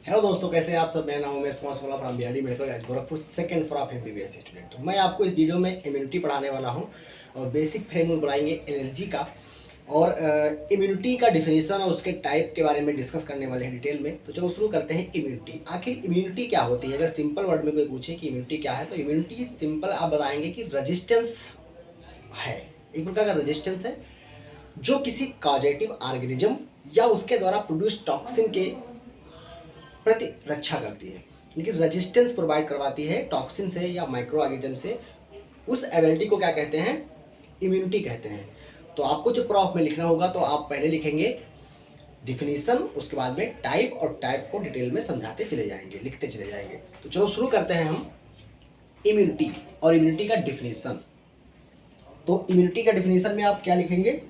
Hello दोस्तों, कैसे हैं आप सब। मेरा नाम उमेश कुमार सोला from BRD medical college Gorakhpur, second floor of MBBS student. मैं आपको इस वीडियो में इम्यूनिटी पढ़ाने वाला हूं और बेसिक फ्रेमवर्क बनाएंगे एलर्जी का और इम्यूनिटी का डिफिनीशन और उसके टाइप के बारे में डिस्कस करने वाले हैं डिटेल में। तो चलो शुरू करते हैं। इम्यूनिटी, आखिर इम्यूनिटी क्या होती है? अगर सिंपल वर्ड में कोई पूछे कि इम्यूनिटी क्या है, तो इम्यूनिटी सिंपल आप बताएंगे कि रजिस्टेंस है, एक प्रकार का रजिस्टेंस है जो किसी कॉजेटिव ऑर्गेनिज्म या उसके द्वारा प्रोड्यूस टॉक्सिन के प्रति रक्षा करती है, लेकिन रेजिस्टेंस प्रोवाइड करवाती है टॉक्सिन से या माइक्रो ऑर्गेनिज्म से। उस एबिलिटी को क्या कहते हैं? इम्यूनिटी कहते हैं। तो आपको जो प्रॉफ में लिखना होगा, तो आप पहले लिखेंगे डिफिनीशन, उसके बाद में टाइप, और टाइप को डिटेल में समझाते चले जाएंगे, लिखते चले जाएंगे। तो चलो शुरू करते हैं हम इम्यूनिटी और इम्यूनिटी का डिफिनीशन। तो इम्यूनिटी का डिफिनीशन में आप क्या लिखेंगे?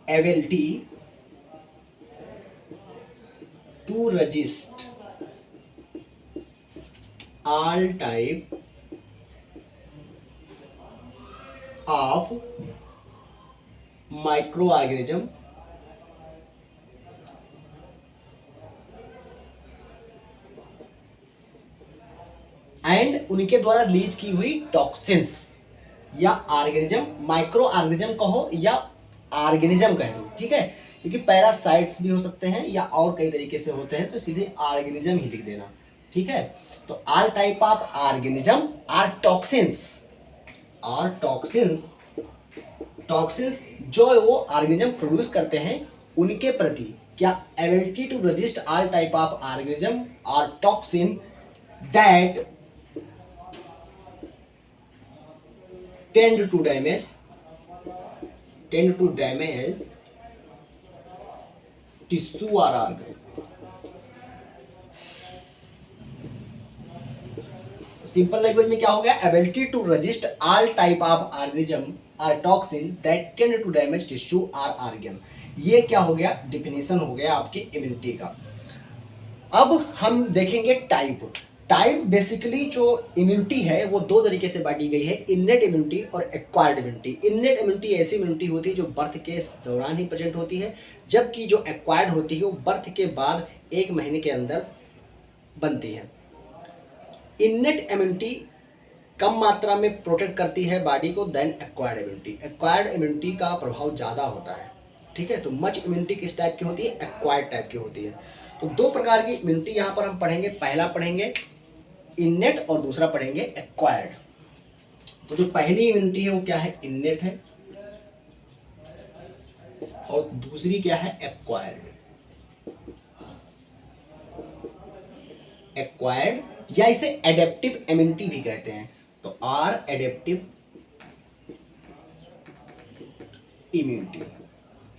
ability to resist all type of microorganism and उनके द्वारा रिलीज की हुई टॉक्सिन्स या ऑर्गेनिज्म, माइक्रो ऑर्गेनिज्म कहो या ऑर्गेनिज्म कह दो, ठीक है, क्योंकि पैरासाइट्स भी हो सकते हैं या और कई तरीके से होते हैं, तो सीधे ऑर्गेनिज्म ही लिख देना, ठीक है। तो all type of organism or toxins, toxins जो वो ऑर्गेनिज्म प्रोड्यूस करते हैं उनके प्रति क्या ability to resist all type of organism और toxin that tend to damage tissue or organ। Simple language में क्या हो गया? Ability to resist all type of organism और toxin that tend to damage tissue और ऑर्गन। ये क्या हो गया? डिफिनीशन हो गया आपकी इम्यूनिटी का। अब हम देखेंगे टाइप। टाइप बेसिकली जो इम्यूनिटी है वो दो तरीके से बांटी गई है, इननेट इम्यूनिटी और एक्वायर्ड इम्यूनिटी। इननेट इम्यूनिटी ऐसी इम्यूनिटी होती है जो बर्थ के दौरान ही प्रेजेंट होती है, जबकि जो एक्वायर्ड होती है वो बर्थ के बाद 1 महीने के अंदर बनती है। इननेट इम्यूनिटी कम मात्रा में प्रोटेक्ट करती है बॉडी को then acquired immunity. Acquired immunity का प्रभाव ज़्यादा होता है, ठीक है। तो मच इम्यूनिटी किस टाइप की होती है? एक्वायर्ड टाइप की होती है। तो दो प्रकार की इम्यूनिटी यहाँ पर हम पढ़ेंगे। पहला पढ़ेंगे इननेट और दूसरा पढ़ेंगे एक्वायर्ड। तो जो पहली इम्यूनिटी है वो क्या है? इननेट है, और दूसरी क्या है? एक्वायर्ड। एक्वायर्ड या इसे एडेप्टिव इम्यूनिटी भी कहते हैं। तो आर एडेप्टिव इम्यूनिटी,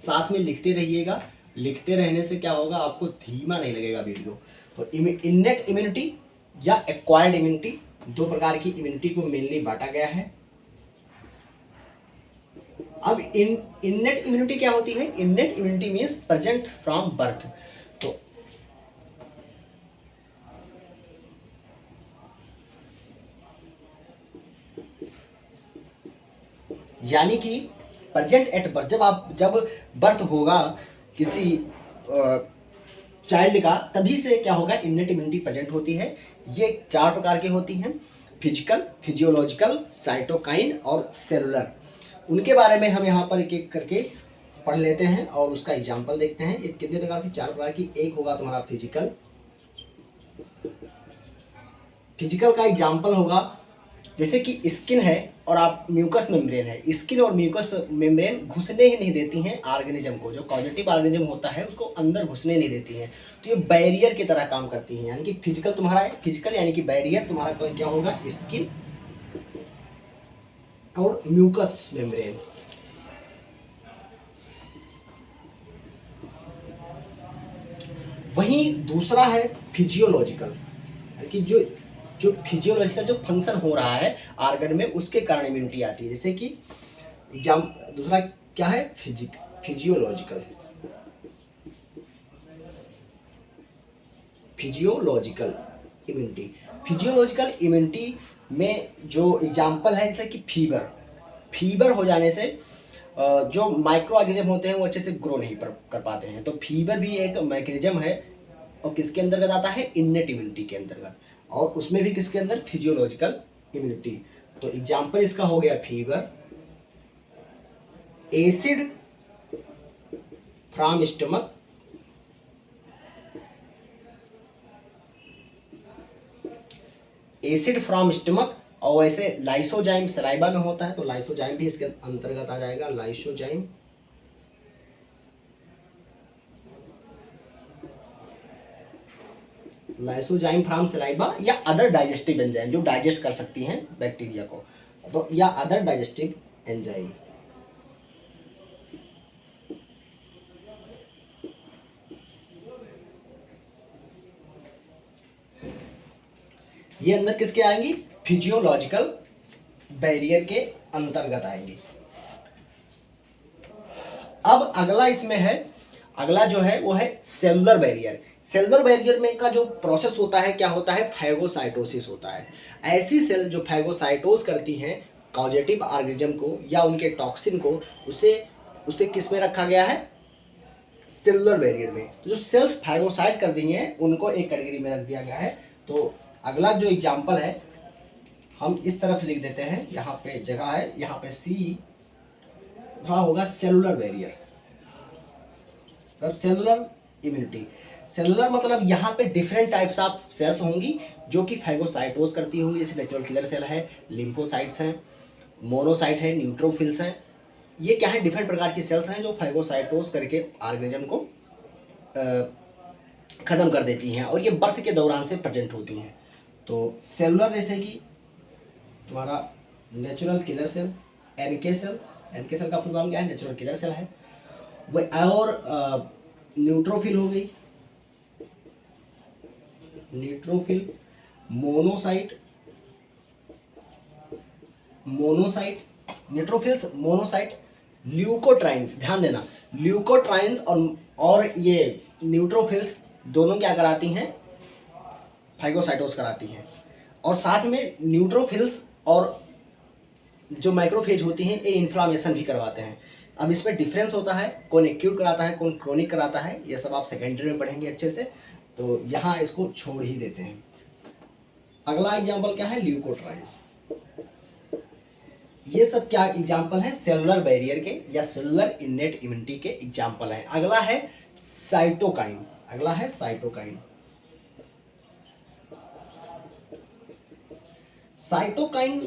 साथ में लिखते रहिएगा। लिखते रहने से क्या होगा? आपको धीमा नहीं लगेगा वीडियो। तो इननेट इम्यूनिटी या एक्वायर्ड इम्यूनिटी, दो प्रकार की इम्यूनिटी को मेनली बांटा गया है। अब इननेट इम्यूनिटी क्या होती है? Innate immunity means present from birth. तो यानी कि प्रेजेंट एट बर्थ, जब बर्थ होगा किसी चाइल्ड का, तभी से क्या होगा? इननेट इम्यूनिटी प्रेजेंट होती है। ये 4 प्रकार की होती हैं, फिजिकल, फिजियोलॉजिकल, साइटोकाइन और सेलुलर। उनके बारे में हम यहाँ पर एक एक करके पढ़ लेते हैं और उसका एग्जाम्पल देखते हैं। ये कितने प्रकार की? 4 प्रकार की। एक होगा तुम्हारा फिजिकल। फिजिकल का एग्जाम्पल होगा जैसे कि स्किन है और आप म्यूकस मेम्ब्रेन है। स्किन और म्यूकस मेम्ब्रेन घुसने ही नहीं देती हैं ऑर्गेनिज्म को। जो कॉजेटिव ऑर्गेनिज्म होता है उसको अंदर घुसने नहीं देती हैं। तो ये बैरियर की तरह काम करती हैं। यानी कि फिजिकल तुम्हारा है, फिजिकल यानी कि बैरियर तुम्हारा क्या होगा? स्किन और म्यूकस मेम्ब्रेन। वहीं दूसरा है फिजियोलॉजिकल, यानी कि जो फिजियोलॉजिकल जो फंक्शन हो रहा है ऑर्गन में, उसके कारण इम्यूनिटी आती है। जैसे कि दूसरा क्या है? Physiological immunity. फिजियोलॉजिकल इम्यूनिटी में जो एग्जाम्पल है, जैसे कि फीवर हो जाने से जो माइक्रो ऑर्गेनिज्म होते हैं वो अच्छे से ग्रो नहीं कर पाते हैं। तो फीवर भी एक मैकेनिज्म है और किसके अंतर्गत आता है, इन्नेट इम्यूनिटी के अंतर्गत, और उसमें भी किसके अंदर, फिजियोलॉजिकल इम्यूनिटी। तो एग्जाम्पल इसका हो गया fever, acid from stomach, acid from stomach, और वैसे लाइसोजाइम सलाइवा में होता है तो लाइसोजाइम भी इसके अंतर्गत आ जाएगा, लाइसोजाइम। लाइसोजाइम फ्रॉम सलाइवा या अदर डाइजेस्टिव एंजाइम जो डाइजेस्ट कर सकती हैं बैक्टीरिया को, तो या अदर डाइजेस्टिव एंजाइम। ये अंदर किसके आएंगी, फिजियोलॉजिकल बैरियर के अंतर्गत आएंगी। अब अगला इसमें है, अगला जो है वो है सेलुलर बैरियर। सेलुलर बैरियर में का जो प्रोसेस होता है क्या होता है, फैगोसाइटोसिस होता है। ऐसी सेल जो फैगोसाइटोस करती हैं कॉजेटिव ऑर्गेनिज्म को या उनके टॉक्सिन को, उसे किस में रखा गया है, सेलुलर बैरियर में। तो जो सेल्स फैगोसाइट कर रही हैं उनको एक कैटेगरी में रख दिया गया है। तो अगला जो एग्जाम्पल है हम इस तरफ लिख देते हैं, यहाँ पे जगह है, यहाँ पे सी वहाँ होगा cellular barrier, cellular immunity. Cellular मतलब यहाँ पे डिफरेंट टाइप्स ऑफ सेल्स होंगी जो कि फैगोसाइटोस करती होंगी, जैसे नेचुरल किलर सेल है, लिम्फोसाइट्स हैं, मोनोसाइट है, न्यूट्रोफिल्स हैं। ये क्या है, डिफरेंट प्रकार की सेल्स हैं जो फैगोसाइटोस करके ऑर्गेनिज्म को ख़त्म कर देती हैं और ये बर्थ के दौरान से प्रेजेंट होती हैं। तो सेलुलर जैसे कि तुम्हारा natural killer cell, NK cell, NK cell का फुल फॉर्म क्या है, नेचुरल किलर सेल है। वह और न्यूट्रोफिल हो गई, neutrophil, monocyte, neutrophils, monocyte, leukotrienes. ध्यान देना, ल्यूकोट्राइन्स और ये न्यूट्रोफिल्स दोनों क्या कराती हैं, फैगोसाइटोस कराती हैं। और साथ में न्यूट्रोफिल्स और जो माइक्रोफेज होती हैं ये इन्फ्लामेशन भी करवाते हैं। अब इसमें डिफरेंस होता है, कौन एक्यूट कराता है कौन क्रोनिक कराता है, ये सब आप सेकेंडरी में पढ़ेंगे अच्छे से, तो यहाँ इसको छोड़ ही देते हैं। अगला एग्जाम्पल क्या है, ल्यूकोट्राइन्स। ये सब क्या एग्जाम्पल है, सेलुलर बैरियर के या सेलुलर इन्नेट इम्यूनिटी के एग्जाम्पल हैं। अगला है साइटोकाइन, अगला है साइटोकाइन। साइटोकाइन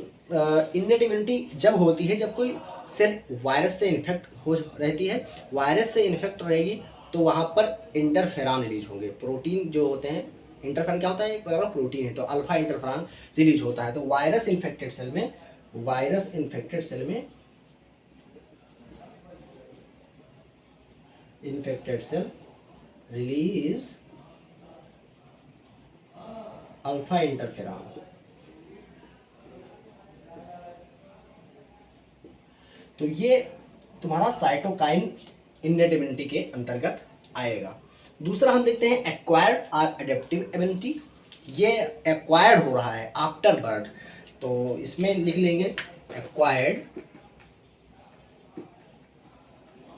इन्नेट इम्यूनिटी जब होती है जब कोई सेल वायरस से इन्फेक्ट हो रहती है, वायरस से इन्फेक्ट रहेगी तो वहाँ पर इंटरफेरॉन रिलीज होंगे। प्रोटीन जो होते हैं, इंटरफेरॉन क्या होता है, एक प्रकार का प्रोटीन है, तो अल्फा इंटरफेरॉन रिलीज होता है। तो वायरस इन्फेक्टेड सेल में infected cell release alpha interferon. तो ये तुम्हारा साइटोकाइन इन्नेट इम्यूनिटी के अंतर्गत आएगा। दूसरा हम देखते हैं एक्वायर्ड और एडेप्टिव इम्यूनिटी। ये एक्वायर्ड हो रहा है आफ्टर बर्थ, तो इसमें लिख लेंगे acquired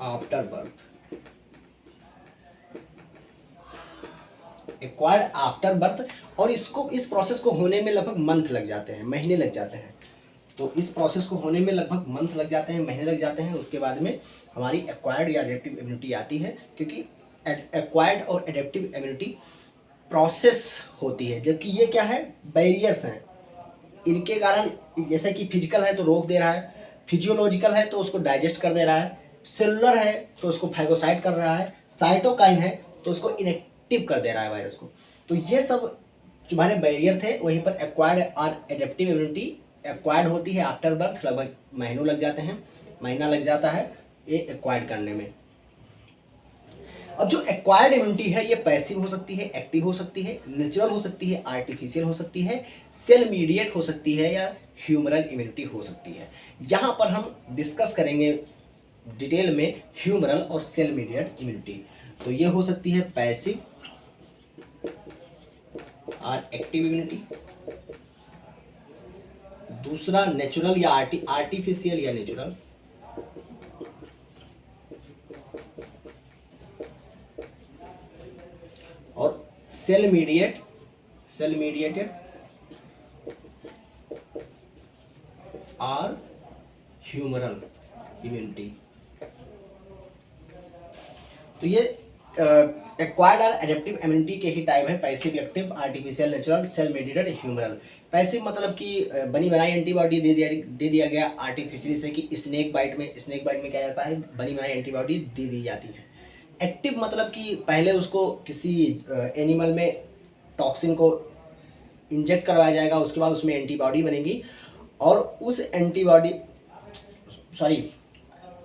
after birth. Acquired after birth, और इसको इस प्रोसेस को होने में लगभग मंथ लग जाते हैं, महीने लग जाते हैं। तो इस प्रोसेस को होने में लगभग मंथ लग जाते हैं, महीने लग जाते हैं। उसके बाद में हमारी एक्वायर्ड या एडेप्टिव इम्यूनिटी आती है, क्योंकि एक्वायर्ड और एडेप्टिव इम्यूनिटी प्रोसेस होती है, जबकि ये क्या है, बैरियर्स हैं। इनके कारण जैसे कि फिजिकल है तो रोक दे रहा है, फिजियोलॉजिकल है तो उसको डाइजेस्ट कर दे रहा है, सेलुलर है तो उसको फैगोसाइट कर रहा है, साइटोकाइन है तो उसको इनएक्टिव कर दे रहा है वायरस को। तो ये सब जो हमारे बैरियर थे, वहीं पर एक्वायर्ड और एडेप्टिव इम्यूनिटी एक्वायर्ड होती है आफ्टर बर्थ, लगभग महीनों लग जाते हैं, महीना लग जाता है ये एक्वायर्ड करने में। अब जो एक्वायर्ड इम्यूनिटी है ये पैसिव हो सकती है, एक्टिव हो सकती है, नेचुरल हो सकती है, आर्टिफिशियल हो सकती है, सेल मीडिएट हो सकती है या ह्यूमरल इम्यूनिटी हो सकती है। यहाँ पर हम डिस्कस करेंगे डिटेल में ह्यूमरल और सेल मीडिएट इम्यूनिटी। तो ये हो सकती है पैसिव और एक्टिव इम्यूनिटी। दूसरा नेचुरल या आर्टिफिशियल या नेचुरल। सेल मीडिएटेड और ह्यूमरल इम्यूनिटी। तो ये एक्वायर्ड और एडेप्टिव इम्यूनिटी के ही टाइप है, passive, active, artificial, natural, cell mediated, humoral. Passive मतलब कि बनी बनाई एंटीबॉडी दे दिया गया आर्टिफिशियली से कि स्नेक बाइट में क्या जाता है, बनी बनाई एंटीबॉडी दे दी जाती है। एक्टिव मतलब कि पहले उसको किसी एनिमल में टॉक्सिन को इंजेक्ट करवाया जाएगा, उसके बाद उसमें एंटीबॉडी बनेगी और उस एंटीबॉडी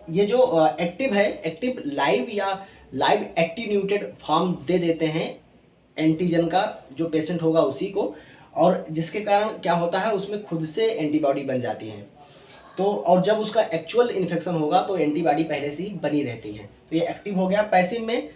ये जो एक्टिव है, एक्टिव लाइव एक्टिन्यूटेड फॉर्म दे देते हैं एंटीजन का, जो पेशेंट होगा उसी को, और जिसके कारण क्या होता है उसमें खुद से एंटीबॉडी बन जाती है। तो और जब उसका एक्चुअल इन्फेक्शन होगा तो एंटीबॉडी पहले से ही बनी रहती है। तो ये एक्टिव हो गया। पैसिव में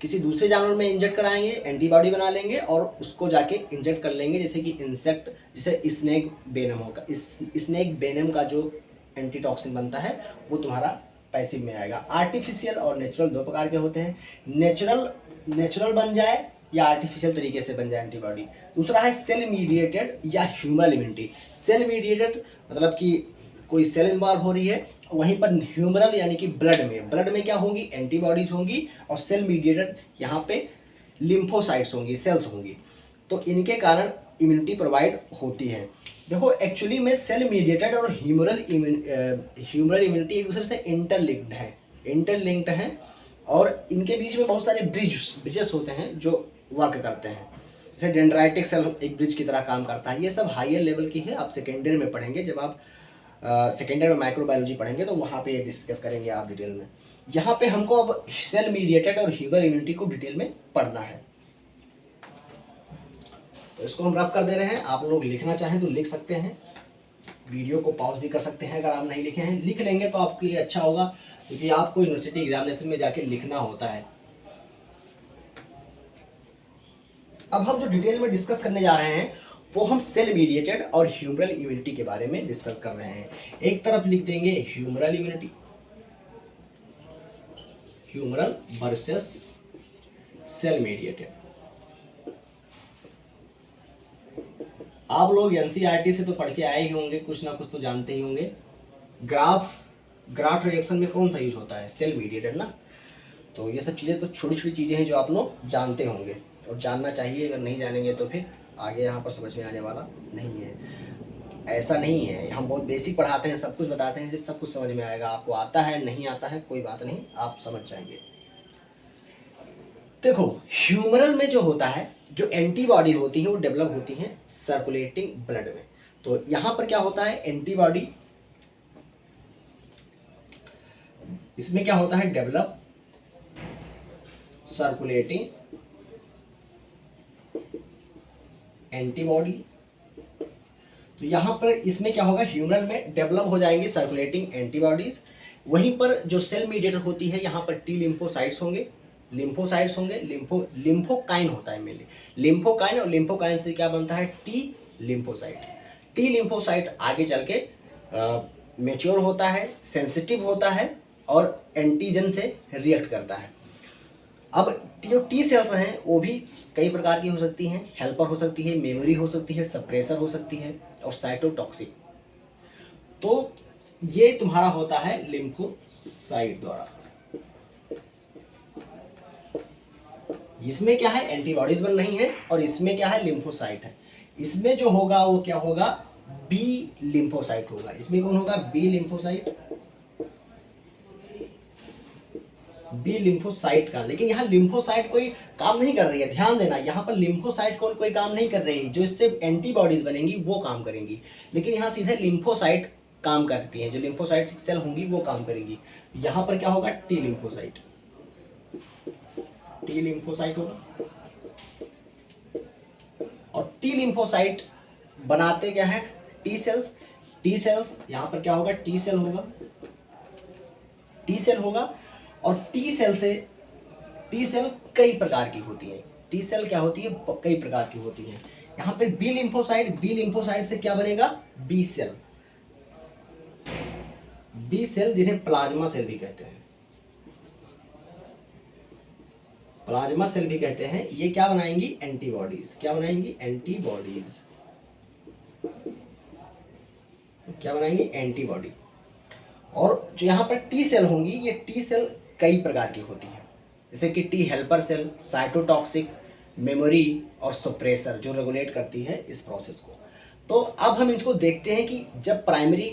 किसी दूसरे जानवर में इंजेक्ट कराएंगे, एंटीबॉडी बना लेंगे और उसको जाके इंजेक्ट कर लेंगे, जैसे कि इंसेक्ट, जैसे स्नेक वेनम होगा, स्नेक वेनम का जो एंटीटॉक्सिन बनता है वो तुम्हारा पैसिव में आएगा। आर्टिफिशियल और नेचुरल दो प्रकार के होते हैं। नेचुरल बन जाए या आर्टिफिशियल तरीके से बन जाए एंटीबॉडी। दूसरा है सेल मीडिएटेड या ह्यूमरल इम्यूनिटी। सेल मीडिएटेड मतलब कि कोई सेल इन्वॉल्व हो रही है, वहीं पर ह्यूमरल यानी कि ब्लड में क्या होंगी, एंटीबॉडीज होंगी, और सेल मीडिएटेड यहाँ पे लिम्फोसाइट्स होंगी, सेल्स होंगी। तो इनके कारण इम्यूनिटी प्रोवाइड होती है। देखो एक्चुअली में सेल मीडिएटेड और ह्यूमरल इम्यूनिटी एक दूसरे से इंटरलिंक्ड हैं और इनके बीच में बहुत सारे ब्रिजेस होते हैं जो वर्क करते हैं। जैसे डेंड्राइटिक सेल एक ब्रिज की तरह काम करता है। ये सब हायर लेवल की है, आप सेकेंडरी में पढ़ेंगे, जब आप सेकेंडरी में माइक्रोबायोलॉजी पढ़ेंगे तो वहाँ पे डिस्कस करेंगे आप डिटेल में। यहाँ पे हमको अब सेल मीडिएटेड और ह्यूमरल इम्यूनिटी को डिटेल में पढ़ना है। तो इसको हम रब कर दे रहे हैं। आप लोग लिखना चाहें तो लिख सकते हैं, वीडियो को पॉज भी कर सकते हैं। अगर आप नहीं लिखे हैं, लिख लेंगे तो आपके लिए अच्छा होगा, क्योंकि आपको यूनिवर्सिटी एग्जामिनेशन में जाके लिखना होता है। अब हम जो डिटेल में डिस्कस करने जा रहे हैं वो हम सेल मीडिएटेड और ह्यूमरल इम्यूनिटी के बारे में डिस्कस कर रहे हैं। एक तरफ लिख देंगे humoral immunity, humoral versus cell mediated. आप लोग एनसीईआरटी से तो पढ़ के आए ही होंगे, कुछ ना कुछ तो जानते ही होंगे। ग्राफ्ट रिएक्शन में कौन सा यूज होता है, सेल मीडिएटेड ना। तो ये सब चीज़ें तो छोटी छोटी चीज़ें हैं जो आप लोग जानते होंगे और जानना चाहिए। अगर नहीं जानेंगे तो फिर आगे यहाँ पर समझ में आने वाला नहीं है। ऐसा नहीं है, हम बहुत बेसिक पढ़ाते हैं, सब कुछ बताते हैं, सब कुछ समझ में आएगा। आपको आता है नहीं आता है कोई बात नहीं, आप समझ जाएंगे। देखो ह्यूमरल में जो होता है, जो एंटीबॉडी होती है वो डेवलप होती हैं सर्कुलेटिंग ब्लड में। तो यहाँ पर क्या होता है, एंटीबॉडी इसमें क्या होता है, डेवलप सर्कुलेटिंग एंटीबॉडी। तो यहाँ पर इसमें क्या होगा, ह्यूमरल में डेवलप हो जाएंगी सर्कुलेटिंग एंटीबॉडीज। वहीं पर जो सेल मीडिएटेड होती है, यहाँ पर टी लिम्फोसाइट्स होंगे, लिम्फोकाइन होता है मेनली, लिम्फोकाइन, और लिम्फोकाइन से क्या बनता है, टी लिम्फोसाइट आगे चल के मेच्योर होता है, सेंसिटिव होता है और एंटीजन से रिएक्ट करता है। अब जो टी सेल्स हैं वो भी कई प्रकार की हो सकती हैं, हेल्पर हो सकती है, मेमोरी हो सकती है, सप्रेसर हो सकती है और साइटोटॉक्सिक। तो ये तुम्हारा होता है लिम्फोसाइट द्वारा। इसमें क्या है, एंटीबॉडीज बन रही हैं और इसमें क्या है, लिम्फोसाइट है। इसमें जो होगा वो क्या होगा, बी लिम्फोसाइट होगा। इसमें कौन होगा, बी लिम्फोसाइट का। लेकिन यहाँ लिम्फोसाइट कोई काम नहीं कर रही है, ध्यान देना, यहाँ पर लिम्फोसाइट कोई काम नहीं कर रही है। जो इससे एंटीबॉडीज बनेंगी वो काम करेंगी, लेकिन यहाँ सीधे लिम्फोसाइट काम करती हैं, जो लिम्फोसाइट सेल होंगी वो काम करेंगी। यहाँ पर क्या होगा, टी लिम्फोसाइट होगा। और टी लिम्फोसाइट बनाते क्या है, टी सेल्स। यहाँ पर क्या होगा, टी सेल होगा। और टी सेल कई प्रकार की होती है। टी सेल क्या होती है, कई प्रकार की होती है। यहाँ पे बी लिम्फोसाइट से क्या बनेगा, बी सेल, जिन्हें प्लाज्मा सेल भी कहते हैं। प्लाज्मा सेल भी कहते हैं, ये क्या बनाएंगी, एंटीबॉडीज। क्या बनाएंगी, एंटीबॉडीज। क्या बनाएंगी, एंटीबॉडी। और जो यहाँ पर टी सेल होंगी, ये टी सेल कई प्रकार की होती है, जैसे कि T helper cell, cytotoxic, memory और सप्रेसर, जो रेगुलेट करती है इस प्रोसेस को। तो अब हम इसको देखते हैं कि जब प्राइमरी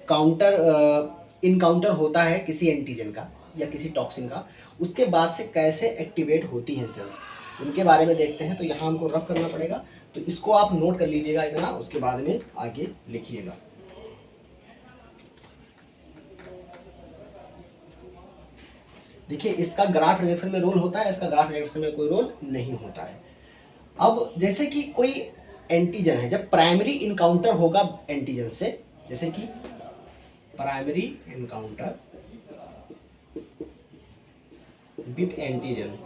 काउंटर इनकाउंटर होता है किसी एंटीजन का या किसी टॉक्सिन का, उसके बाद से कैसे एक्टिवेट होती हैं सेल्स, उनके बारे में देखते हैं। तो यहाँ हमको रफ करना पड़ेगा, तो इसको आप नोट कर लीजिएगा इतना, उसके बाद में आगे लिखिएगा। देखिए, इसका ग्राफ रिएक्शन में रोल होता है, इसका ग्राफ रिएक्शन में कोई रोल नहीं होता है। अब जैसे कि कोई एंटीजन है, जब प्राइमरी इनकाउंटर होगा एंटीजन से, जैसे कि प्राइमरी इनकाउंटर विथ एंटीजन,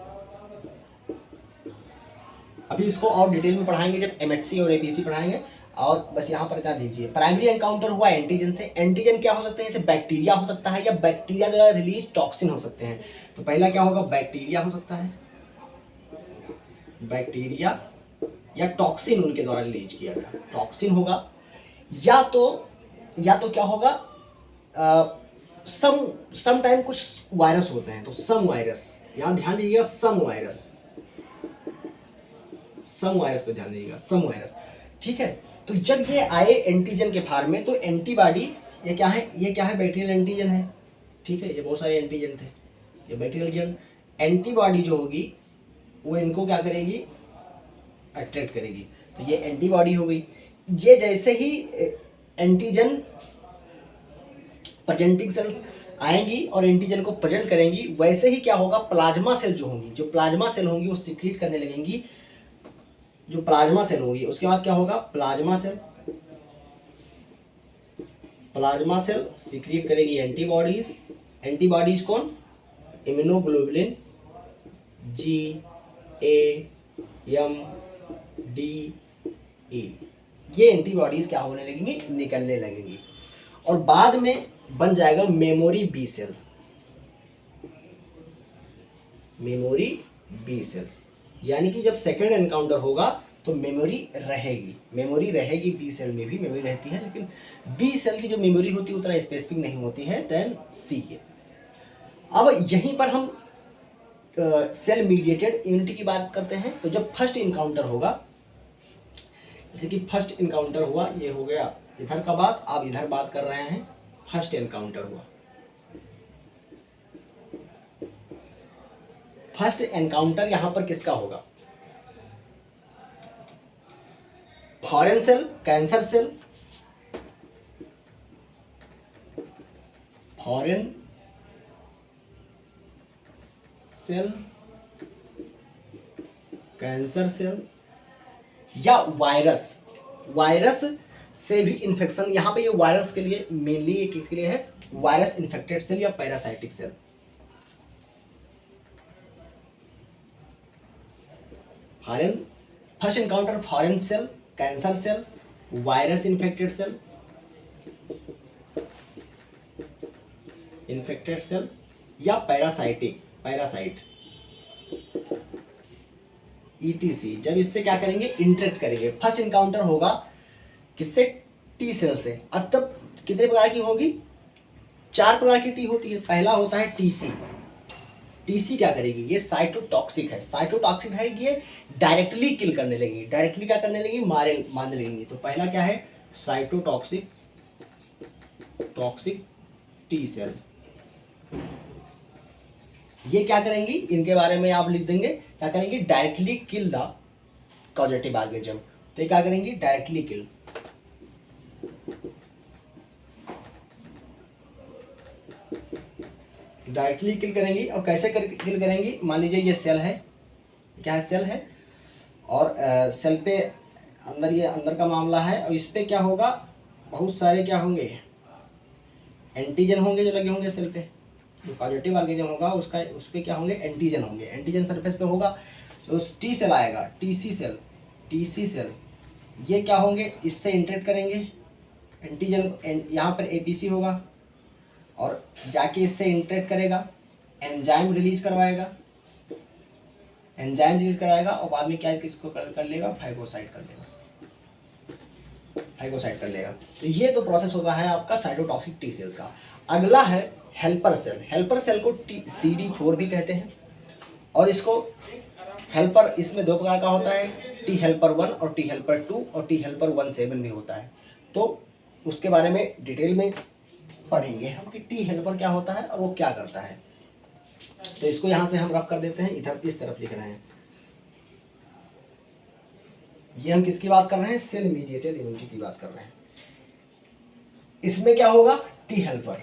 अभी इसको और डिटेल में पढ़ाएंगे जब एमएचसी और एपीसी पढ़ाएंगे। और बस यहाँ पर ध्यान दीजिए, प्राइमरी एनकाउंटर हुआ एंटीजन से। एंटीजन क्या हो सकते हैं, जैसे बैक्टीरिया हो सकता है या बैक्टीरिया द्वारा रिलीज टॉक्सिन हो सकते हैं। तो पहला क्या होगा, बैक्टीरिया हो सकता है, बैक्टीरिया या टॉक्सिन उनके द्वारा रिलीज किया गया टॉक्सिन होगा, या तो क्या होगा, सम टाइम कुछ वायरस होते हैं, तो सम वायरस, यहाँ ध्यान दीजिएगा, सम वायरस पे ध्यान दीजिएगा, सम वायरस। ठीक है, तो जब ये आए एंटीजन के फार्म में, तो एंटीबॉडी, ये क्या है, बैक्टीरियल एंटीजन है। ठीक है, ये बहुत सारे एंटीजन थे, ये बैक्टीरियल एंटीबॉडी जो होगी वो इनको क्या करेगी, अट्रैक्ट करेगी। तो ये एंटीबॉडी हो गई। ये जैसे ही एंटीजन प्रेजेंटिंग सेल्स आएंगी और एंटीजन को प्रेजेंट करेंगी, वैसे ही क्या होगा, प्लाज्मा सेल जो होंगी, प्लाज्मा सेल होंगी वो सीक्रेट करने लगेंगी, जो प्लाज्मा सेल होगी। उसके बाद क्या होगा, प्लाज्मा सेल सीक्रेट करेगी एंटीबॉडीज। एंटीबॉडीज कौन, इम्यूनोग्लोबुलिन GAMDE, ये एंटीबॉडीज क्या होने लगेंगी, निकलने लगेंगी। और बाद में बन जाएगा मेमोरी बी सेल, यानी कि जब सेकेंड एनकाउंटर होगा तो मेमोरी रहेगी बी सेल में भी मेमोरी रहती है, लेकिन बी सेल की जो मेमोरी होती है उतना स्पेसिफिक नहीं होती है देन सी के। अब यहीं पर हम सेल मीडिएटेड इम्यूनिटी की बात करते हैं। तो जब फर्स्ट इनकाउंटर होगा, जैसे कि फर्स्ट इनकाउंटर हुआ, ये हो गया इधर का बात, आप इधर बात कर रहे हैं, फर्स्ट एनकाउंटर हुआ। फर्स्ट एनकाउंटर यहां पर किसका होगा, foreign cell, cancer cell, foreign cell, cancer cell, या वायरस से भी इन्फेक्शन। यहां पे ये वायरस के लिए मेनली ये किसके लिए है, वायरस इन्फेक्टेड सेल या parasitic cell. First encounter foreign cell, cancer cell, virus infected cell या पैरासाइट ETC। जब इससे क्या करेंगे, इंटरेक्ट करेंगे। फर्स्ट एनकाउंटर होगा किससे, टी सेल से। अब तब कितने प्रकार की होगी, 4 प्रकार की टी होती है। पहला होता है टीसी क्या करेगी, ये साइटोटॉक्सिक है, ये डायरेक्टली किल करने लगेगी, डायरेक्टली क्या करने लगेगी, मारने लगेंगी। तो पहला क्या है, साइटोटॉक्सिक टी सेल, ये क्या करेंगी, इनके बारे में आप लिख देंगे, क्या करेंगी, directly kill the causative organism. तो ये क्या करेंगी, डायरेक्टली किल, करेंगी। और कैसे किल करेंगी, मान लीजिए ये सेल है, क्या है, सेल है, और सेल पे अंदर का मामला है, और इस पे क्या होगा, बहुत सारे क्या होंगे, एंटीजन होंगे जो लगे होंगे सेल पे। जो पॉजिटिव ऑर्गेनिज्म होगा उस पे क्या होंगे, एंटीजन होंगे। एंटीजन सरफेस पे होगा तो टी सेल आएगा, टीसी सेल, ये क्या होंगे, इससे इंटरेक्ट करेंगे एंटीजन, यहाँ पर एपीसी होगा और जाके इससे इंटरेक्ट करेगा, एंजाइम रिलीज करवाएगा, एंजाइम रिलीज कराएगा और बाद में क्या किसको कर लेगा, फाइगोसाइट कर लेगा, फाइगोसाइट कर लेगा। तो ये तो प्रोसेस होता है आपका साइटोटॉक्सिक टी सेल का। अगला है हेल्पर सेल। हेल्पर सेल को CD4 भी कहते हैं और इसको हेल्पर, इसमें दो प्रकार का होता है, टी हेल्पर 1 और टी हेल्पर 2 और टी हेल्पर 17 भी होता है। तो उसके बारे में डिटेल में पढ़ेंगे हम कि टी हेल्पर क्या होता है और वो क्या करता है। तो इसको यहाँ से हम रफ कर देते हैं, इधर इस तरफ लिख रहे हैं। ये हम किसकी बात कर रहे हैं, सेल मीडिएटेड इम्यूनिटी की बात कर रहे हैं। इसमें क्या होगा, टी हेल्पर,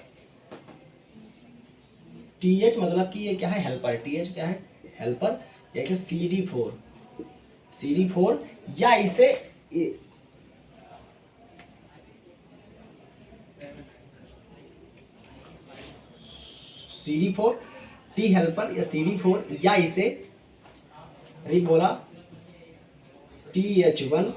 TH मतलब कि ये क्या है, हेल्पर, TH क्या है, हेल्पर, या कि CD4 या इसे CD4 टी हेल्पर या CD4 या इसे नहीं बोला TH1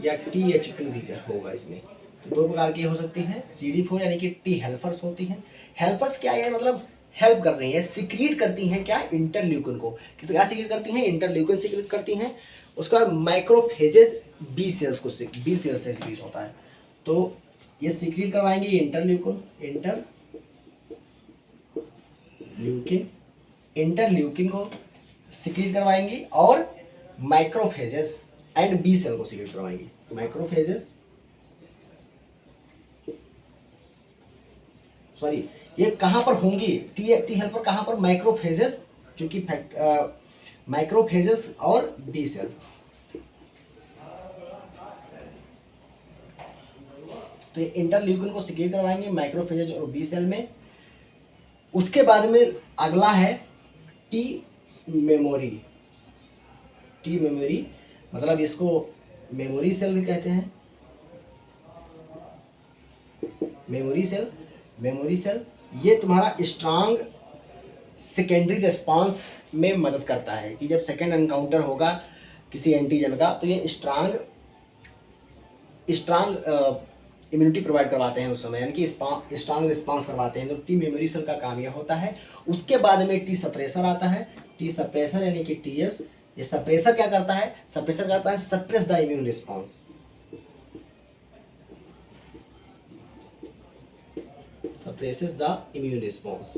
या TH2 भी होगा। इसमें तो दो प्रकार की हो सकती है। CD4 यानी कि टी हेल्पर्स होती हैं। हेल्पर्स क्या है, मतलब हेल्प कर रही है, सिक्रीट करती हैं क्या, इंटरल्यूकिन को। क्या सिक्रीट करती हैं, इंटरल्यूकिन सिक्रीट करती हैं। उसके बाद माइक्रोफेजेस बी सेल्स को, बी सेल से सिक्रीट होता है, तो ये सिक्रीट करवाएंगे इंटरल्यूकिन को सिक्रीट करवाएंगी और माइक्रोफेजेस एंड बी सेल को सिक्रीट करवाएंगी। माइक्रोफेजेस, सॉरी, ये कहाँ पर होंगी, टी हेल्पर कहाँ पर, माइक्रोफेजेस, जो कि माइक्रोफेजेस और बी सेल। तो ये इंटरल्यूकिन को सिक्रीट करवाएंगे माइक्रोफेजेस और बी सेल में। उसके बाद में अगला है टी मेमोरी मतलब इसको मेमोरी सेल भी कहते हैं। मेमोरी सेल ये तुम्हारा स्ट्रांग सेकेंडरी रिस्पांस में मदद करता है कि जब सेकेंड एनकाउंटर होगा किसी एंटीजन का तो ये स्ट्रांग इम्यूनिटी प्रोवाइड करवाते हैं उस समय, यानी कि स्ट्रांग रिस्पांस करवाते हैं। तो टी मेमोरी सेल का काम यह होता है। उसके बाद में टी सप्रेसर आता है। टी सप्रेसर यानी कि TS, ये सप्रेसर क्या करता है, suppress the immune response. Suppresses the immune response.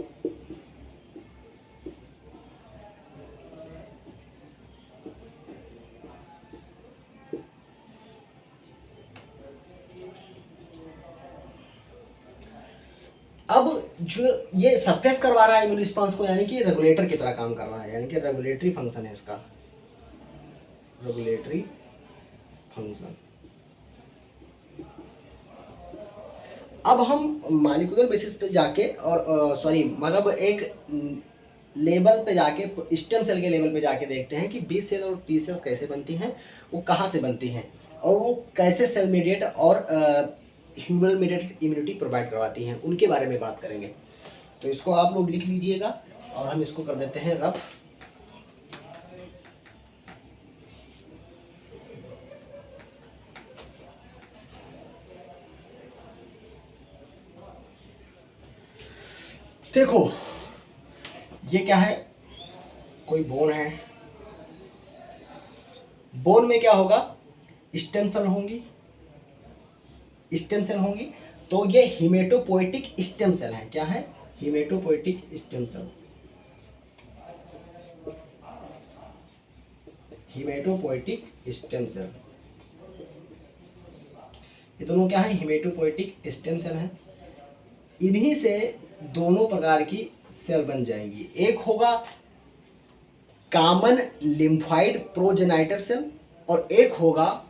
अब जो ये सप्रेस करवा रहा है इम्यून रिस्पांस को, यानी कि रेगुलेटर की तरह काम कर रहा है, यानी कि रेगुलेटरी फंक्शन है इसका, रेगुलेटरी फंक्शन। अब हम मॉलिक्यूलर बेसिस पे जाके और मतलब एक लेवल पे जाके, स्टेम सेल के लेवल पे जाके देखते हैं कि बी सेल और टी सेल्स कैसे बनती हैं, वो कहाँ से बनती हैं और वो कैसे सेल मीडिएट और ह्यूमन मीडिएटेड इम्यूनिटी प्रोवाइड करवाती हैं, उनके बारे में बात करेंगे। तो इसको आप लोग लिख लीजिएगा और हम इसको कर देते हैं रफ। देखो ये क्या है, कोई बोन है, बोन में क्या होगा, स्टेम सेल होंगी, तो ये हिमेटोपोएटिक स्टेम सेल है। क्या है, haematopoietic stem cell, haematopoietic stem cell, ये दोनों क्या है, हिमेटोपोएटिक स्टेम सेल है। इन्हीं से दोनों प्रकार की सेल बन जाएंगी। एक होगा कॉमन लिम्फाइड प्रोजेनाइटर सेल और एक होगा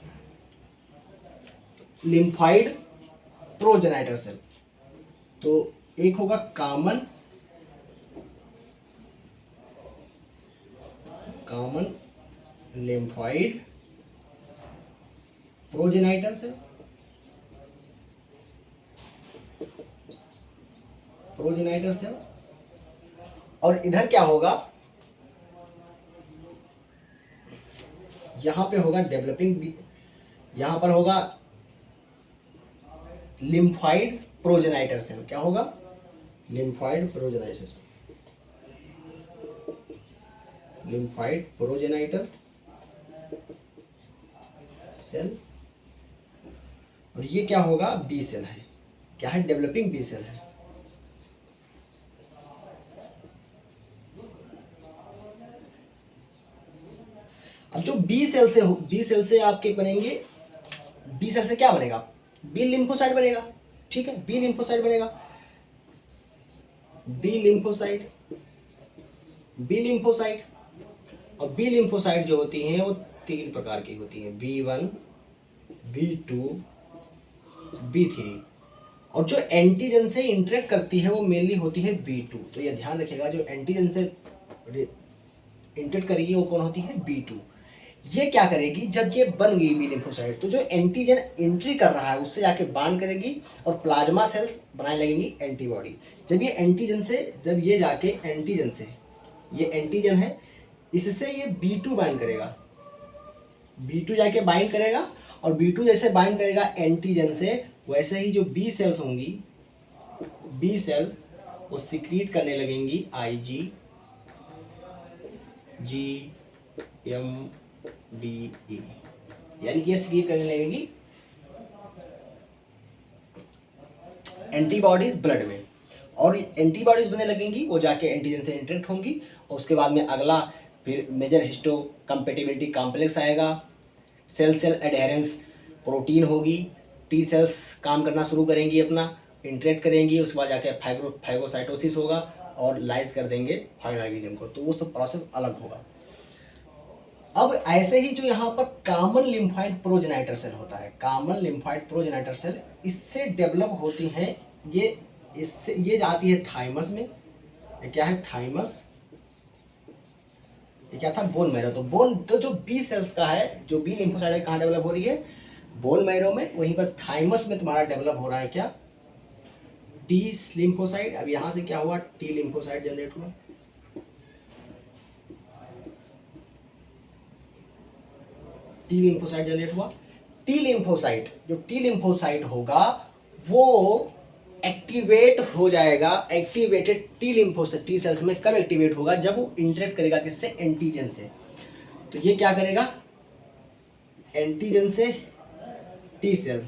लिम्फाइड प्रोजेनाइटर सेल। तो एक होगा कॉमन लिम्फाइड प्रोजेनाइटर सेल, और इधर क्या होगा, यहां पे होगा डेवलपिंग, यहां पर होगा लिम्फाइड प्रोजेनाइटर सेल। क्या होगा, lymphoid progenitor cell. Lymphoid progenitor cell, और ये क्या होगा, बी सेल है। क्या है, डेवलपिंग बी सेल है। अब जो बी सेल से आपके बनेंगे, बी सेल से क्या बनेगा, बी लिम्फोसाइट बनेगा। ठीक है, बी लिम्फोसाइट बनेगा, बी लिम्फोसाइट, बी लिम्फोसाइट। और बी लिम्फोसाइट जो होती हैं वो 3 प्रकार की होती हैं, B1, B2, B3। और जो एंटीजन से इंटरेक्ट करती है वो मेनली होती है B2। तो ये ध्यान रखिएगा, जो एंटीजन से इंटरेक्ट करेगी वो कौन होती है, B2। ये क्या करेगी, जब ये बन गई बी लिम्फोसाइट, तो जो एंटीजन एंट्री कर रहा है उससे जाके बांध करेगी और प्लाज्मा सेल्स बनाने लगेंगी एंटीबॉडी। जब ये एंटीजन से, जब ये जाके एंटीजन से, ये एंटीजन है, इससे ये B2 बाइंड करेगा, B2 जाके बाइंड करेगा। और B2 जैसे बाइंड करेगा एंटीजन से, वैसे ही जो बी सेल्स होंगी, बी सेल वो सिक्रीट करने लगेंगी IgG, MDE, यानी कि ये सिक्रीट करने लगेगी एंटीबॉडीज ब्लड में। और एंटीबॉडीज बनने लगेंगी, वो जाके एंटीजन से इंटरेक्ट होंगी। और उसके बाद में अगला फिर मेजर हिस्टो कंपेटिबिलिटी कॉम्प्लेक्स आएगा, सेल सेल एडहेरेंस प्रोटीन होगी, टी सेल्स काम करना शुरू करेंगी, अपना इंटरेक्ट करेंगी। उसके बाद जाके फैगोसाइटोसिस होगा और लाइज कर देंगे फाइनल ऑर्गेनिज्म को। तो वो सब प्रोसेस अलग होगा। अब ऐसे ही जो यहाँ पर कॉमन लिम्फोइड प्रोजेनाइटर सेल होता है, कॉमन लिम्फोइड प्रोजेनाइटर सेल, इससे डेवलप होती हैं ये, इससे ये जाती है थाइमस में। ये क्या है, थाइमस। ये क्या था, बोन मैरो। तो बोन, तो जो बी सेल्स का है, जो बी लिम्फोसाइट कहाँ डेवलप हो रही है, बोन मैरो में। वहीं पर थाइमस में तुम्हारा डेवलप हो रहा है क्या, टी लिम्फोसाइट। अब यहाँ से क्या हुआ, टी लिम्फोसाइट जनरेट हुआ। टी लिम्फोसाइट जनरेट हुआ। टी लिम्फोसाइट, जो टी लिम्फोसाइट होगा वो एक्टिवेट हो जाएगा। Activated T lymphocyte T cells में कब एक्टिवेट होगा, जब वो इंटरेक्ट करेगा किससे, एंटीजन से। तो ये क्या करेगा, एंटीजन से टी सेल,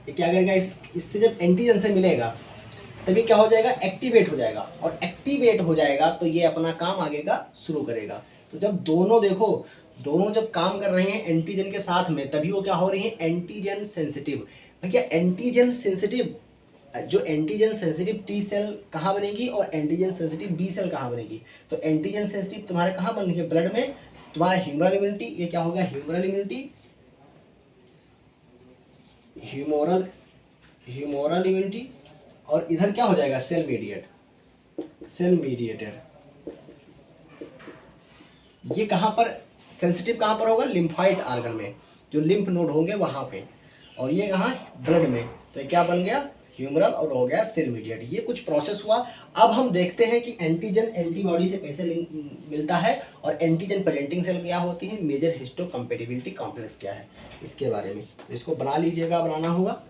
ये क्या करेगा, इससे जब एंटीजन से मिलेगा तभी क्या हो जाएगा, एक्टिवेट हो जाएगा। और एक्टिवेट हो जाएगा तो ये अपना काम आगे का शुरू करेगा। तो जब दोनों देखो, दोनों जब काम कर रहे हैं एंटीजन के साथ में, तभी वो क्या हो रही है, एंटीजन सेंसिटिव। भैया एंटीजन सेंसिटिव, जो एंटीजन सेंसिटिव टी सेल कहाँ बनेगी और एंटीजन सेंसिटिव बी सेल कहाँ बनेगी। तो एंटीजन सेंसिटिव तुम्हारे कहाँ बन रही है, ब्लड में, तुम्हारा ह्यूमरल इम्यूनिटी। ये क्या हो गया, ह्यूमरल इम्यूनिटी, ह्यूमरल इम्यूनिटी। और इधर क्या हो जाएगा, सेल मीडिएट, सेल मीडिएटेड। ये कहाँ पर सेंसिटिव, कहाँ पर होगा, लिम्फाइड आर्गन में, जो लिम्फ नोड होंगे वहाँ पे। और ये कहाँ, ब्लड में। तो ये क्या बन गया, ह्यूमरल, और हो गया सेल मीडिएट। ये कुछ प्रोसेस हुआ। अब हम देखते हैं कि एंटीजन एंटीबॉडी से कैसे मिलता है, और एंटीजन प्रेजेंटिंग सेल क्या होती है, मेजर हिस्टो कंपेटिबिलिटी कॉम्प्लेक्स क्या है, इसके बारे में। तो इसको बना लीजिएगा, बनाना होगा।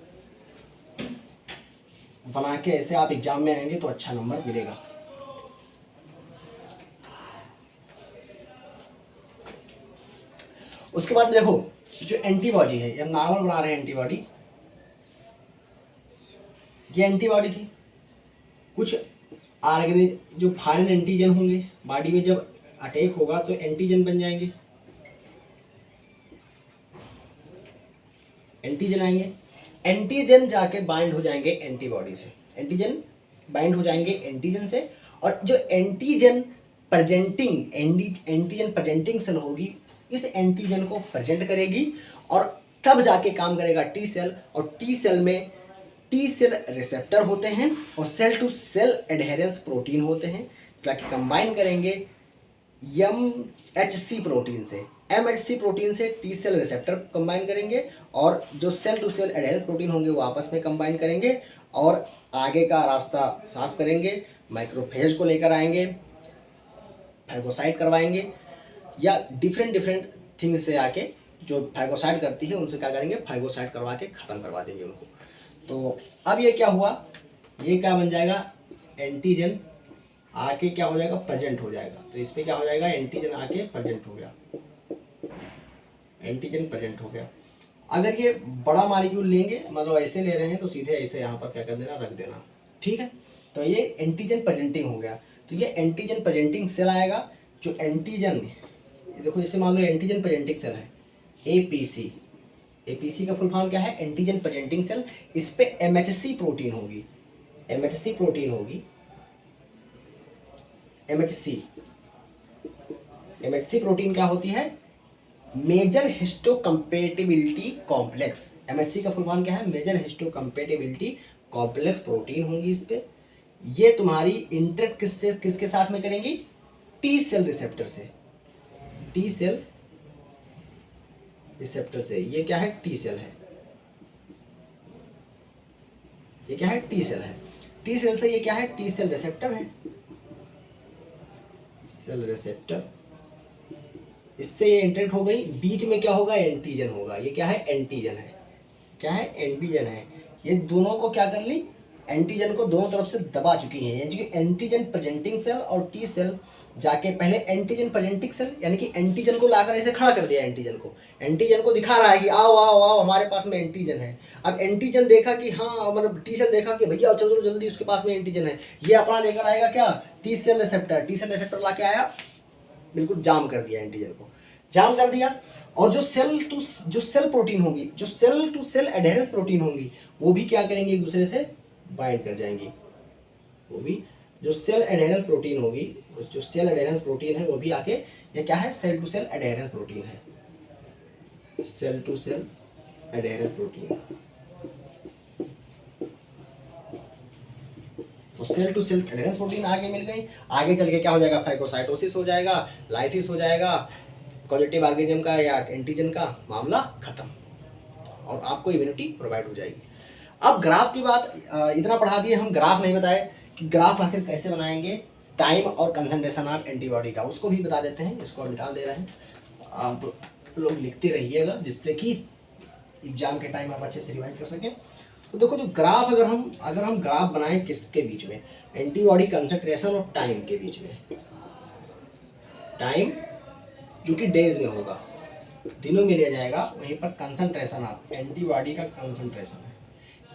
बना के ऐसे आप एग्जाम में आएंगे तो अच्छा नंबर मिलेगा। उसके बाद देखो, जो एंटीबॉडी है, ये नॉर्मल बना रहे हैं एंटीबॉडी, ये एंटीबॉडी थी। कुछ ऑर्गेनिज्म जो फॉरेन एंटीजन होंगे बॉडी में, जब अटैक होगा तो एंटीजन बन जाएंगे, एंटीजन आएंगे। एंटीजन जाके बाइंड हो जाएंगे एंटीबॉडी से, एंटीजन बाइंड हो जाएंगे एंटीजन से। और जो एंटीजन प्रेजेंटिंग सेल होगी, इस एंटीजन को प्रेजेंट करेगी और तब जाके काम करेगा टी सेल। और टी सेल में टी सेल रिसेप्टर होते हैं और cell to cell adherence protein होते हैं, ताकि कंबाइन करेंगे MHC प्रोटीन से, MHC प्रोटीन से टी सेल रिसेप्टर कंबाइन करेंगे, और जो cell to cell adherence protein होंगे वो आपस में कंबाइन करेंगे और आगे का रास्ता साफ करेंगे। माइक्रोफेज को लेकर आएंगे, फैगोसाइट करवाएंगे, या डिफरेंट थिंग्स से आके जो फैगोसाइट करती है उनसे क्या करेंगे, फैगोसाइट करवा के ख़त्म करवा देंगे उनको। तो अब ये क्या हुआ, ये क्या बन जाएगा, एंटीजन आके क्या हो जाएगा, प्रेजेंट हो जाएगा। तो इस पर क्या हो जाएगा, एंटीजन आके प्रेजेंट हो गया, एंटीजन प्रेजेंट हो गया। अगर ये बड़ा मॉलिक्यूल लेंगे, मतलब ऐसे ले रहे हैं, तो सीधे ऐसे यहाँ पर क्या कर देना, रख देना, ठीक है। तो ये एंटीजन प्रेजेंटिंग हो गया। तो ये एंटीजन प्रेजेंटिंग सेल आएगा। जो एंटीजन, देखो जैसे मान लो एंटीजन प्रेजेंटिंग सेल है एपीसी, एपीसी का फुल फॉर्म क्या है, एंटीजन प्रेजेंटिंग सेल। इस पे एमएचसी प्रोटीन होगी, एमएचसी प्रोटीन होगी, एमएचसी, एमएचसी प्रोटीन क्या होती है, मेजर हिस्टोकम्पेटिबिलिटी कॉम्प्लेक्स। एमएचसी का फुल फॉर्म क्या है, मेजर हिस्टोकम्पेटिबिलिटी कॉम्प्लेक्स प्रोटीन होंगी इस पे। ये तुम्हारी इंटरेक्ट किसके साथ में करेंगी, टी सेल रिसेप्टर से, टी सेल रिसेप्टर से। ये क्या है, टी सेल है, ये क्या है, टी सेल है। टी सेल से ये क्या है, टी सेल रिसेप्टर है, सेल रिसेप्टर। इससे ये इंटरेक्ट हो गई, बीच में क्या होगा, एंटीजन होगा। ये क्या है, एंटीजन है, क्या है, एंटीजन है। ये दोनों को क्या कर ली, एंटीजन को दोनों तरफ से दबा चुकी है। यानी कि एंटीजन प्रेजेंटिंग सेल और टी सेल जाके पहले एंटीजन प्रेजेंटिंग सेल, यानी कि एंटीजन को लाकर ऐसे खड़ा कर दिया, एंटीजन को दिखा रहा है कि आओ आओ आओ हमारे पास में एंटीजन है। अब एंटीजन देखा कि हाँ, मतलब टी सेल देखा कि भैया चलो चलो जल्दी उसके पास में एंटीजन है, ये अपना लेकर आएगा क्या, T cell receptor. T cell receptor ला के आया, बिल्कुल जाम कर दिया, एंटीजन को जाम कर दिया। और जो सेल प्रोटीन होगी, जो सेल टू सेल एडेरेंस प्रोटीन होंगी, वो भी क्या करेंगी, एक दूसरे से बाइंड कर जाएंगी। वो भी जो सेल एडेरेंस प्रोटीन होगी, जो सेल एडेरेंस प्रोटीन है, वो भी आके, ये क्या है, सेल टू सेल एडेरेंस प्रोटीन है, सेल टू सेल एडेरेंस प्रोटीन। तो सेल टू सेल एडेरेंस प्रोटीन आगे मिल गई। आगे चल के क्या हो जाएगा, फाइकोसाइटोसिस हो जाएगा, लाइसिस हो जाएगा, पॉजिटिव ऑर्गेनिज्म का या एंटीजन का मामला खत्म, और आपको इम्यूनिटी प्रोवाइड हो जाएगी। अब ग्राफ की बात, इतना पढ़ा दिए हम, ग्राफ नहीं बताए कि ग्राफ आखिर कैसे बनाएंगे, टाइम और कंसंट्रेशन ऑफ एंटीबॉडी का, उसको भी बता देते हैं। इसको निकाल दे रहे हैं, आप लोग लिखते रहिएगा, जिससे कि एग्जाम के टाइम आप अच्छे से रिवाइज कर सकें। तो देखो, जो ग्राफ अगर हम ग्राफ बनाएं किसके बीच में, एंटीबॉडी कंसंट्रेशन और टाइम के बीच में, टाइम जो कि डेज में होगा, दिनों में लिया जाएगा, वहीं पर कंसंट्रेशन ऑफ एंटीबॉडी का कंसंट्रेशन है।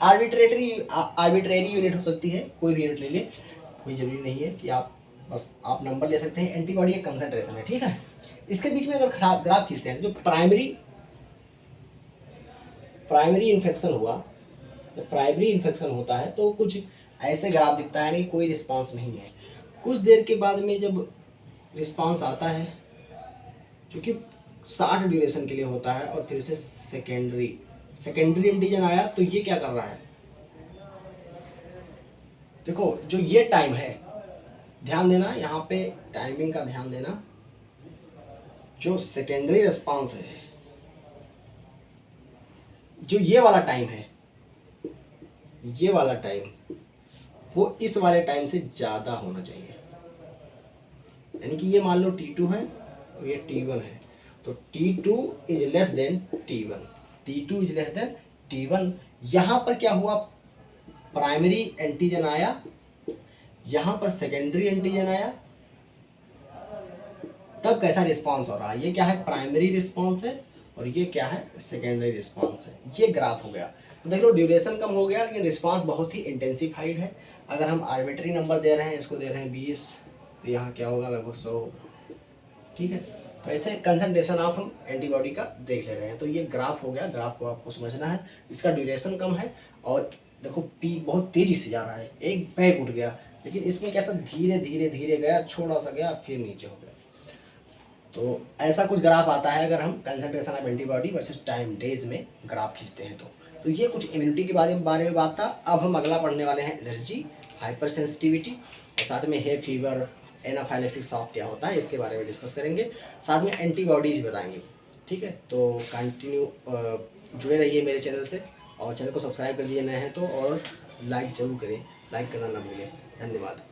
आर्बिट्रेरी यूनिट हो सकती है, कोई भी यूनिट ले लें, कोई जरूरी नहीं है कि बस आप नंबर ले सकते हैं। एंटीबॉडी का कंसंट्रेशन है, ठीक है। इसके बीच में अगर ग्राफ खींचते हैं, जो प्राइमरी इन्फेक्शन हुआ, जब प्राइमरी इन्फेक्शन होता है तो कुछ ऐसे ग्राफ दिखता है, नहीं कोई रिस्पांस नहीं है। कुछ देर के बाद में जब रिस्पांस आता है, जो कि 60 ड्यूरेशन के लिए होता है, और फिर से सेकेंडरी एंटीजन आया, तो ये क्या कर रहा है, देखो जो ये टाइम है, ध्यान देना यहाँ पे, टाइमिंग का ध्यान देना। जो सेकेंडरी रिस्पांस है, जो ये वाला टाइम है, ये वाला टाइम, वो इस वाले टाइम से ज़्यादा होना चाहिए। यानी कि ये मान लो T2 है और ये T1 है, तो T2 is less than T1, T2 is less than T1। यहाँ पर क्या हुआ, प्राइमरी एंटीजन आया, यहाँ पर सेकेंडरी एंटीजन आया, तब कैसा रिस्पांस हो रहा है, ये क्या है, प्राइमरी रिस्पांस है, और ये क्या है, सेकेंडरी रिस्पांस है। ये ग्राफ हो गया। तो देख लो, ड्यूरेशन कम हो गया, लेकिन रिस्पांस बहुत ही इंटेंसिफाइड है। अगर हम आर्बिट्री नंबर दे रहे हैं, इसको दे रहे हैं 20, तो यहाँ क्या होगा, लगभग 100 होगा, ठीक है। तो ऐसे कंसंट्रेशन आप हम एंटीबॉडी का देख ले रहे हैं। तो ये ग्राफ हो गया, ग्राफ को आपको समझना है। इसका ड्यूरेशन कम है, और देखो पीक बहुत तेज़ी से जा रहा है, एक पैक उठ गया, लेकिन इसमें क्या था, धीरे धीरे धीरे गया, छोटा सा गया, फिर नीचे हो गया। तो ऐसा कुछ ग्राफ आता है अगर हम concentration of antibody versus time days में ग्राफ खींचते हैं। तो ये कुछ इम्यूनिटी के बारे में बात था। अब हम अगला पढ़ने वाले हैं एलर्जी, हाइपर सेंसिटिविटी, और साथ में है फीवर, एनाफाइलेक्सिस शॉक क्या होता है, इसके बारे में डिस्कस करेंगे। साथ में एंटीबॉडीज बताएंगे, ठीक है। तो कंटिन्यू जुड़े रहिए मेरे चैनल से, और चैनल को सब्सक्राइब कर दिए नए हैं तो, और लाइक ज़रूर करें, लाइक करना ना भूलें। धन्यवाद।